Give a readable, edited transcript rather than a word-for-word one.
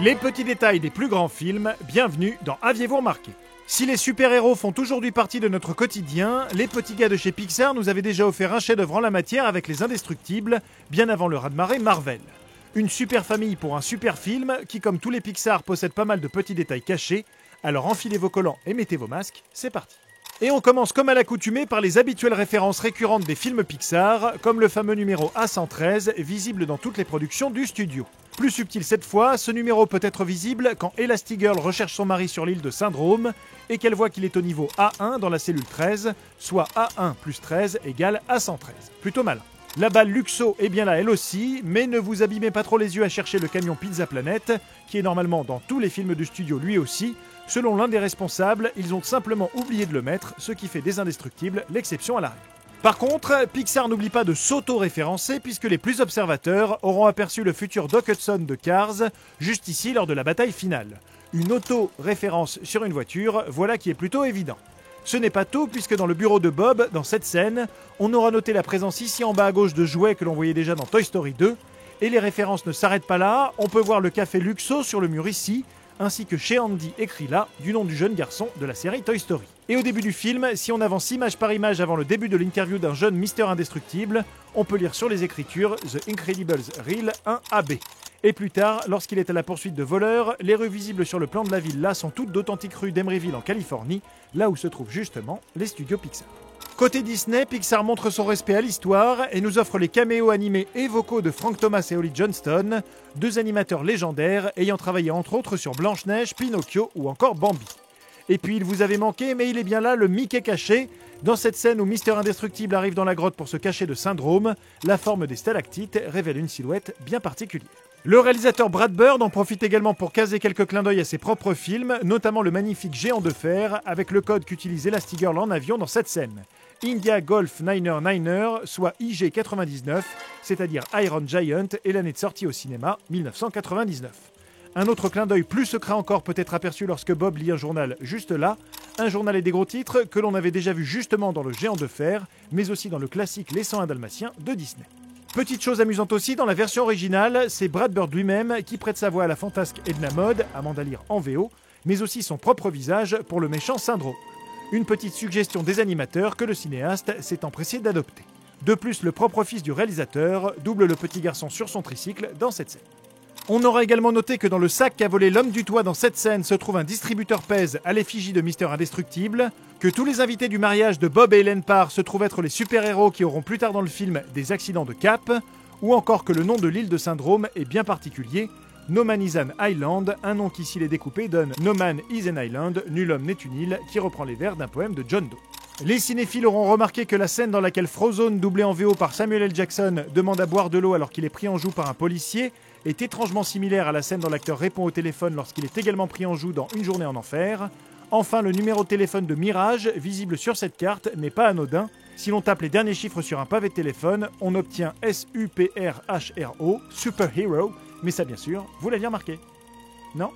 Les petits détails des plus grands films, bienvenue dans Aviez-vous remarqué? Si les super-héros font aujourd'hui partie de notre quotidien, les petits gars de chez Pixar nous avaient déjà offert un chef-d'œuvre en la matière avec Les Indestructibles, bien avant le raz-de-marée Marvel. Une super famille pour un super film qui, comme tous les Pixar, possède pas mal de petits détails cachés, alors enfilez vos collants et mettez vos masques, c'est parti. Et on commence comme à l'accoutumée par les habituelles références récurrentes des films Pixar, comme le fameux numéro A113, visible dans toutes les productions du studio. Plus subtil cette fois, ce numéro peut être visible quand Elastigirl recherche son mari sur l'île de Syndrome et qu'elle voit qu'il est au niveau A1 dans la cellule 13, soit A1 plus 13 égale A113. Plutôt malin. La balle Luxo est bien là elle aussi, mais ne vous abîmez pas trop les yeux à chercher le camion Pizza Planet, qui est normalement dans tous les films du studio lui aussi. Selon l'un des responsables, ils ont simplement oublié de le mettre, ce qui fait des Indestructibles l'exception à la règle. Par contre, Pixar n'oublie pas de s'auto-référencer puisque les plus observateurs auront aperçu le futur Doc Hudson de Cars juste ici lors de la bataille finale. Une auto-référence sur une voiture, voilà qui est plutôt évident. Ce n'est pas tout puisque dans le bureau de Bob, dans cette scène, on aura noté la présence ici en bas à gauche de jouets que l'on voyait déjà dans Toy Story 2. Et les références ne s'arrêtent pas là, on peut voir le café Luxo sur le mur ici, ainsi que chez Andy écrit là, du nom du jeune garçon de la série Toy Story. Et au début du film, si on avance image par image avant le début de l'interview d'un jeune Mister Indestructible, on peut lire sur les écritures The Incredibles Reel 1AB. Et plus tard, lorsqu'il est à la poursuite de voleurs, les rues visibles sur le plan de la ville là sont toutes d'authentiques rues d'Emeryville en Californie, là où se trouvent justement les studios Pixar. Côté Disney, Pixar montre son respect à l'histoire et nous offre les caméos animés et vocaux de Frank Thomas et Holly Johnston, deux animateurs légendaires ayant travaillé entre autres sur Blanche-Neige, Pinocchio ou encore Bambi. Et puis il vous avait manqué, mais il est bien là, le Mickey caché. Dans cette scène où Mister Indestructible arrive dans la grotte pour se cacher de Syndrome, la forme des stalactites révèle une silhouette bien particulière. Le réalisateur Brad Bird en profite également pour caser quelques clins d'œil à ses propres films, notamment le magnifique géant de fer, avec le code qu'utilise Elastigirl en avion dans cette scène. India Golf Niner Niner, soit IG99, c'est-à-dire Iron Giant, et l'année de sortie au cinéma, 1999. Un autre clin d'œil plus secret encore peut être aperçu lorsque Bob lit un journal juste là, un journal et des gros titres que l'on avait déjà vu justement dans le géant de fer, mais aussi dans le classique Les 101 Dalmatiens de Disney. Petite chose amusante aussi, dans la version originale, c'est Brad Bird lui-même qui prête sa voix à la fantasque Edna Mode, Amanda Lear en VO, mais aussi son propre visage pour le méchant Syndrome. Une petite suggestion des animateurs que le cinéaste s'est empressé d'adopter. De plus, le propre fils du réalisateur double le petit garçon sur son tricycle dans cette scène. On aura également noté que dans le sac qu'a volé l'homme du toit dans cette scène se trouve un distributeur pèse à l'effigie de Mister Indestructible, que tous les invités du mariage de Bob et Helen Parr se trouvent être les super-héros qui auront plus tard dans le film des accidents de cap, ou encore que le nom de l'île de Syndrome est bien particulier, No Man is an Island, un nom qui s'il est découpé donne No Man is an Island, nul homme n'est une île, qui reprend les vers d'un poème de John Doe. Les cinéphiles auront remarqué que la scène dans laquelle Frozone, doublé en VO par Samuel L. Jackson, demande à boire de l'eau alors qu'il est pris en joue par un policier, est étrangement similaire à la scène dont l'acteur répond au téléphone lorsqu'il est également pris en joue dans Une journée en enfer. Enfin, le numéro de téléphone de Mirage, visible sur cette carte, n'est pas anodin. Si l'on tape les derniers chiffres sur un pavé de téléphone, on obtient SUPRHRO, Superhero, mais ça bien sûr, vous l'aviez remarqué. Non ?